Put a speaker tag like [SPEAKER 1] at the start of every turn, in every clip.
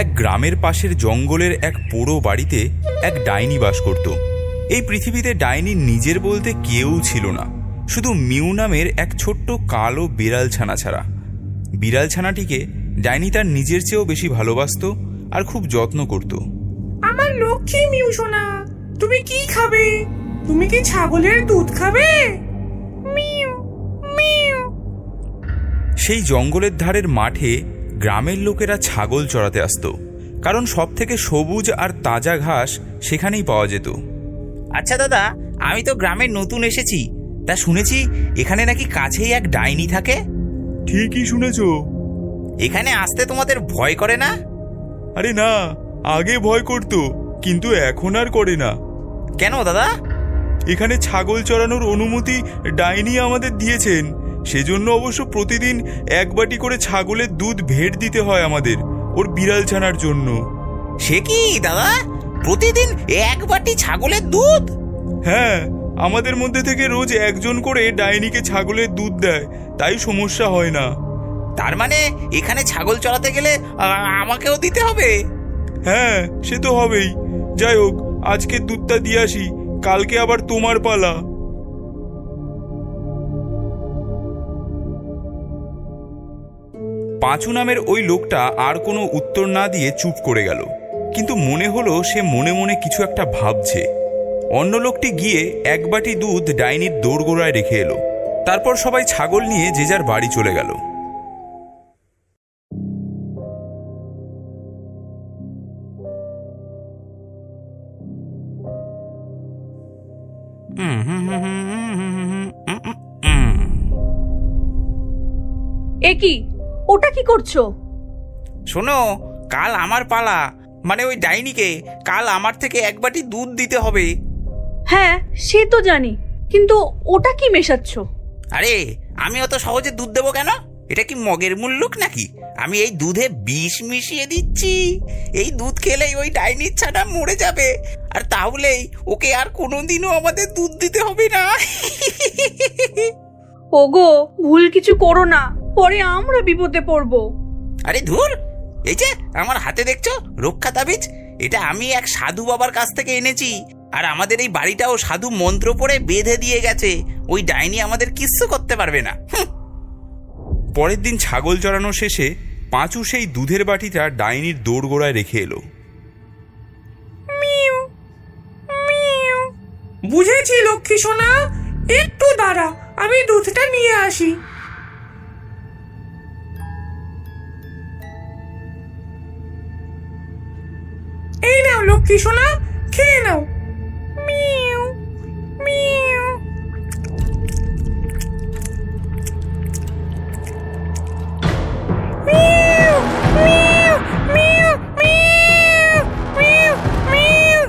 [SPEAKER 1] এক গ্রামের পাশের জঙ্গলের এক পোড়ো বাড়িতে এক ডাইনি বাস করত। এই পৃথিবীতে ডাইনির নিজের বলতে কেউ ছিল না, শুধু মিউ নামের এক ছোট্ট কালো বিড়াল ছানা ছাড়া। বিড়াল ছানাটিকে ডাইনি তার নিজের চেয়েও বেশি ভালোবাসত আর খুব যত্ন করত।
[SPEAKER 2] আমার লক্ষ্মী মিউ সোনা, তুমি কি খাবে? তুমি কি ছাগলের দুধ খাবে? Mu mu.
[SPEAKER 1] সেই জঙ্গলের ধারের মাঠে গ্রামের লোকেরা ছাগল চড়াতে আসত, কারণ সব থেকে সবুজ আর তাজা ঘাস সেখানেই পাওয়া যেত।
[SPEAKER 3] আচ্ছা দাদা, আমি তো গ্রামে নতুন এসেছি, তা শুনেছি এখানে নাকি কাছেই এক ডাইনি থাকে।
[SPEAKER 1] ঠিকই শুনেছ।
[SPEAKER 3] এখানে আসতে তোমাদের ভয় করে না?
[SPEAKER 1] আরে না, আগে ভয় করত, কিন্তু এখন আর করে না।
[SPEAKER 3] কেন দাদা?
[SPEAKER 1] এখানে ছাগল চড়ানোর অনুমতি ডাইনি আমাদের দিয়েছেন, সেজন্য অবশ্য প্রতিদিন এক বাটি করে ছাগলের দুধ ভেট দিতে হয় আমাদের, ওর বিড়াল ছানার জন্য।
[SPEAKER 3] সে কি দাদা, প্রতিদিন এক বাটি ছাগলের দুধ?
[SPEAKER 1] হ্যাঁ, আমাদের মধ্যে থেকে রোজ একজন করে ডাইনিকে ছাগলের দুধ দেয়, তাই সমস্যা হয় না।
[SPEAKER 3] তার মানে এখানে ছাগল চড়াতে গেলে আমাকেও দিতে হবে?
[SPEAKER 1] হ্যাঁ, সে তো হবেই। যাই হোক, আজকে দুধটা দিয়ে আসি, কালকে আবার তোমার পালা। পাঁচু নামের ওই লোকটা আর কোনো উত্তর না দিয়ে চুপ করে গেল, কিন্তু মনে হলো সে মনে মনে কিছু একটা ভাবছে। অন্য লোকটি গিয়ে এক বাটি দুধ ডাইনির দোরগোড়ায় রেখে এলো। তারপর সবাই ছাগল নিয়ে যে যার বাড়ি চলে গেল।
[SPEAKER 4] এ কি, ওটা কি করছো?
[SPEAKER 3] শোনো, কাল আমার পালা, মানে ওই ডাইনিকে কাল আমার থেকে এক বাটি দুধ দিতে হবে।
[SPEAKER 4] হ্যাঁ, সে তো জানি, কিন্তু ওটা কি মেশাচ্ছ?
[SPEAKER 3] আরে আমি অত সহজে দুধ দেবো কেন? এটা কি মগের মুল্লুক নাকি? আমি এই দুধে বিষ মিশিয়ে দিচ্ছি। এই দুধ খেলেই ওই ডাইনির ছানা মরে যাবে, আর তাহলেই ওকে আর কোনোদিনও আমাদের দুধ দিতে হবে না।
[SPEAKER 4] ওগো, ভুল কিছু করো না, পরে আমরা বিপদে পড়বো।
[SPEAKER 3] আরে ধুর, এই যে আমার হাতে দেখছো রক্ষা তাবিজ, এটা আমি এক সাধু বাবার কাছ থেকে এনেছি, আর আমাদের এই বাড়িটাও সাধু মন্ত্র পড়ে বেঁধে দিয়ে গেছে। ওই ডাইনি আমাদের কিচ্ছু করতে পারবে না।
[SPEAKER 1] পরের দিন ছাগল চড়ানো শেষে পাঁচু সেই দুধের বাটিটা ডাইনির দোরগোড়ায় রেখে এলো।
[SPEAKER 2] বুঝেছি লক্ষ্মী সোনা, একটু দাঁড়া, আমি দুধটা নিয়ে আসি। এই নাও লক্ষ্মী সোনা, খেয়ে নাও। মিউ মিউ। মিউ মিউ মিউ মিউ মিউ মিউ।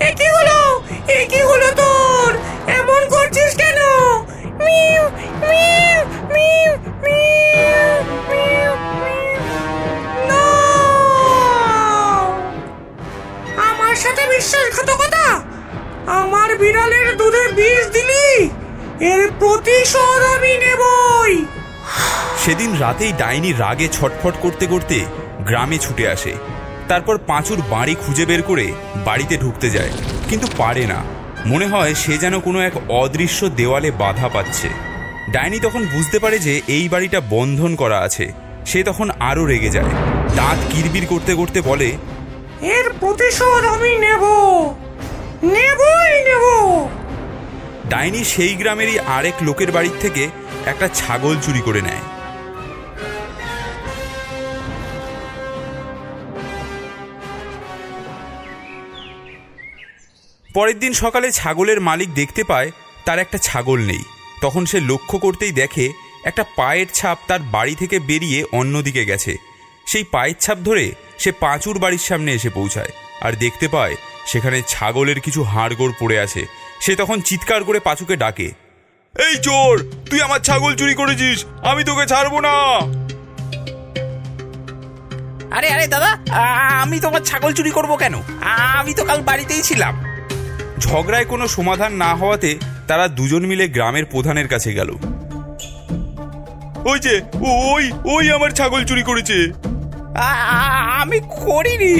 [SPEAKER 2] এ কি হলো তোর? এমন করছিস কেন? মিউ মিউ মিউ মিউ মিউ মিউ। না, আমার সাথে বিশ্বাসঘাতকতা? আমার বিড়ালের দুধে বিষ দিলি, এর প্রতিশোধ আমি নেবই।
[SPEAKER 1] সেদিন রাতেই ডাইনি রাগে ছটফট করতে করতে গ্রামে ছুটে আসে। তারপর পাঁচুর বাড়ি খুঁজে বের করে বাড়িতে ঢুকতে যায়, কিন্তু পারে না। মনে হয় সে যেন কোনো এক অদৃশ্য দেওয়ালে বাধা পাচ্ছে। ডাইনি তখন বুঝতে পারে যে এই বাড়িটা বন্ধন করা আছে। সে তখন আরো রেগে যায়, দাঁত কিরবির করতে করতে বলে,
[SPEAKER 2] এর প্রতিশোধ আমি নেবই নেব।
[SPEAKER 1] ডাইনি সেই গ্রামেরই আরেক লোকের বাড়ির থেকে একটা ছাগল চুরি করে নেয়। পরের দিন সকালে ছাগলের মালিক দেখতে পায় তার একটা ছাগল নেই। তখন সে লক্ষ্য করতেই দেখে একটা পায়ের ছাপ তার বাড়ি থেকে বেরিয়ে অন্যদিকে গেছে। সেই পায়ের ছাপ ধরে সে পাঁচুর বাড়ির সামনে এসে পৌঁছায় আর দেখতে পায় সেখানে ছাগলের কিছু হাড়গোড় পড়ে আছে। সে তখন চিৎকার করে পাঁচুকে ডাকে, এই চোর, তুই আমার ছাগল চুরি করেছিস, আমি তোকে ছাড়বো না।
[SPEAKER 3] আরে আরে দাদা, আমি তোমার ছাগল চুরি করবো কেন? আমি তো কাল বাড়িতেই ছিলাম।
[SPEAKER 1] ঝগড়ায় কোনো সমাধান না হওয়াতে তারা দুজন মিলে গ্রামের প্রধানের কাছে গেল। ওই যে ওই আমার ছাগল চুরি করেছে।
[SPEAKER 3] আমি করিনি।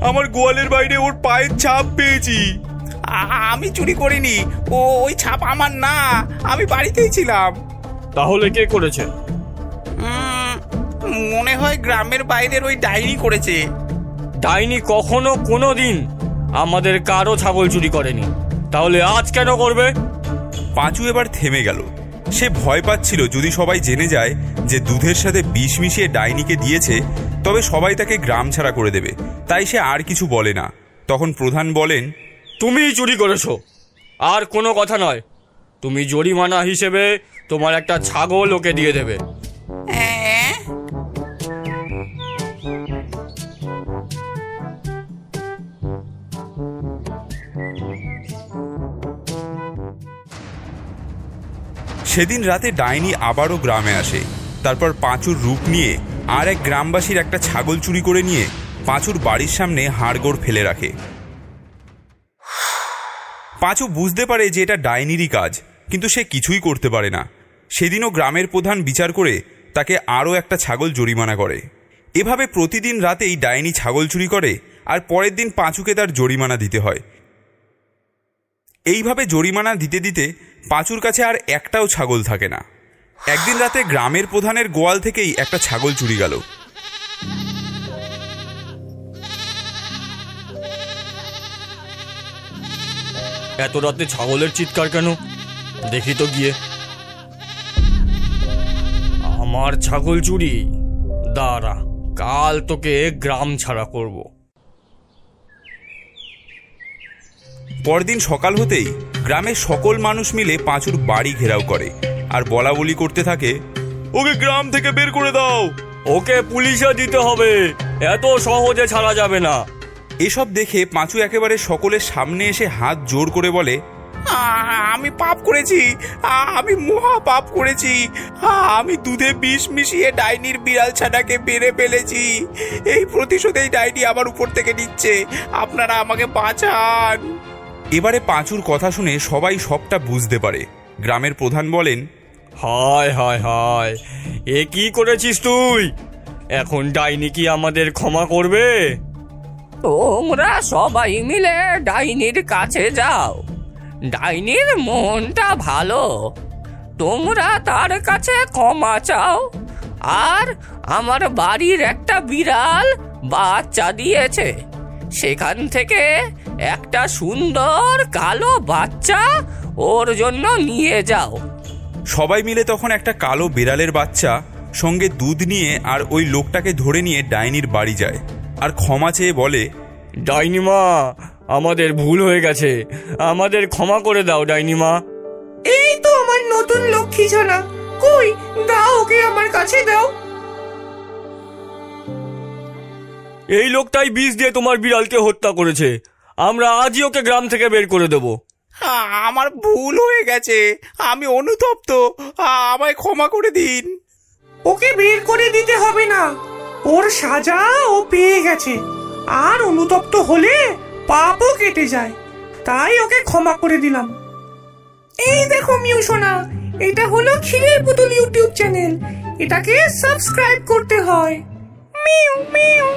[SPEAKER 1] আমার গোয়ালের বাইরে ওর পায়ের ছাপ পেয়েছি।
[SPEAKER 3] আমি চুরি করিনি, ওই ছাপ আমার না, আমি বাড়িতেই ছিলাম।
[SPEAKER 5] তাহলে কে করেছে?
[SPEAKER 3] মনে হয় গ্রামের বাইরের ওই ডাইনি করেছে।
[SPEAKER 5] ডাইনি কখনো কোনো দিন আমাদের কারো ছাগল চুরি করেনি, তাহলে আজ কেন করবে?
[SPEAKER 1] পাঁচু এবার থেমে গেল। সে ভয় পাচ্ছিল যদি সবাই জেনে যায় যে দুধের সাথে বিষ মিশিয়ে ডাইনিকে দিয়েছে তবে সবাই তাকে গ্রাম ছাড়া করে দেবে, তাই সে আর কিছু বলে না। তখন প্রধান বলেন,
[SPEAKER 5] তুমিই চুরি করেছো, আর কোনো কথা নয়। তুমি জরিমানা হিসেবে তোমার একটা ছাগল ওকে দিয়ে দেবে।
[SPEAKER 1] সেদিন রাতে ডাইনি আবারও গ্রামে আসে। তারপর পাঁচুর রূপ নিয়ে আর এক গ্রামবাসীর একটা ছাগল চুরি করে নিয়ে পাঁচুর বাড়ির সামনে হাড়গোড় ফেলে রাখে। পাঁচু বুঝতে পারে যে এটা ডাইনিরই কাজ, কিন্তু সে কিছুই করতে পারে না। সেদিনও গ্রামের প্রধান বিচার করে তাকে আরও একটা ছাগল জরিমানা করে। এভাবে প্রতিদিন রাতেই ডাইনি ছাগল চুরি করে আর পরের দিন পাঁচুকে তার জরিমানা দিতে হয়। এইভাবে জরিমানা দিতে দিতে পাঁচুর কাছে আর একটাও ছাগল থাকে না। একদিন রাতে গ্রামের প্রধানের গোয়াল থেকেই একটা ছাগল চুরি গেল।
[SPEAKER 5] এত রাতে ছাগলের চিৎকার কেন? দেখি তো গিয়ে। আমার ছাগল চুরি? দাঁড়া, কাল তোকে গ্রাম ছাড়া করব।
[SPEAKER 1] পরদিন সকাল হতেই গ্রামের সকল মানুষ মিলে পাঁচুর বাড়ি ঘেরাও করে আর বলা বলি করতে থাকে, ওকে গ্রাম থেকে বের করে দাও,
[SPEAKER 5] ওকে পুলিশে দিতে হবে, এত সহজে ছাড়া যাবে না।
[SPEAKER 1] এসব দেখে পাঁচু একেবারে সকলের সামনে এসে হাত জোর করে বলে,
[SPEAKER 3] আমি পাপ করেছি, আমি মহা পাপ করেছি। আমি দুধে বিষ মিশিয়ে ডাইনির বিড়াল ছানাকে মেরে ফেলেছি। এই প্রতিশোধেই ডাইনি আমার উপর থেকে নিচ্ছে, আপনারা আমাকে বাঁচান।
[SPEAKER 1] এবারে পাঁচুর কথা শুনে সবাই সবটা বুঝতে পারে। গ্রামের প্রধান বলেন,
[SPEAKER 5] হায় হায় হায়, এ কি করেছিস তুই? এখন ডাইনি কি আমাদের ক্ষমা করবে?
[SPEAKER 6] তোমরা সবাই মিলে ডাইনির কাছে যাও। ডাইনির মনটা ভালো, তোমরা তার কাছে ক্ষমা চাও। আর আমার বাড়ির একটা বিড়াল বাচ্চা দিয়েছে, সেখান থেকে একটা সুন্দর কালো বাচ্চা ওর জন্য নিয়ে যাও।
[SPEAKER 1] সবাই মিলে তখন একটা কালো বিড়ালের বাচ্চা সঙ্গে দুধ নিয়ে আর ওই লোকটাকে ধরে নিয়ে ডাইনির বাড়ি যায় আর ক্ষমা চেয়ে বলে,
[SPEAKER 5] ডাইনিমা, আমাদের ভুল হয়ে গেছে, আমাদের ক্ষমা করে দাও ডাইনিমা।
[SPEAKER 2] এই তো আমার নতুন লক্ষ্মী ছানা, কই দাও ওকে আমার কাছে দাও।
[SPEAKER 5] এই লোকটাই বিষ দিয়ে তোমার বিড়ালকে হত্যা করেছে, আমরা আজই ওকে গ্রাম থেকে বের করে দেব।
[SPEAKER 3] আমার ভুল হয়ে গেছে, আমি অনুতপ্ত, আমায় ক্ষমা করে দিন।
[SPEAKER 2] ওকে বের করে দিতে হবে না, ওর সাজা ও পেয়ে গেছে। আর অনুতপ্ত হলে পাপও কেটে যায়, তাই ওকে ক্ষমা করে দিলাম। এই দেখো মিউ সোনা, এটা হলো ক্ষীরের পুতুল ইউটিউব চ্যানেল, এটাকে সাবস্ক্রাইব করতে হয়। Mu mu.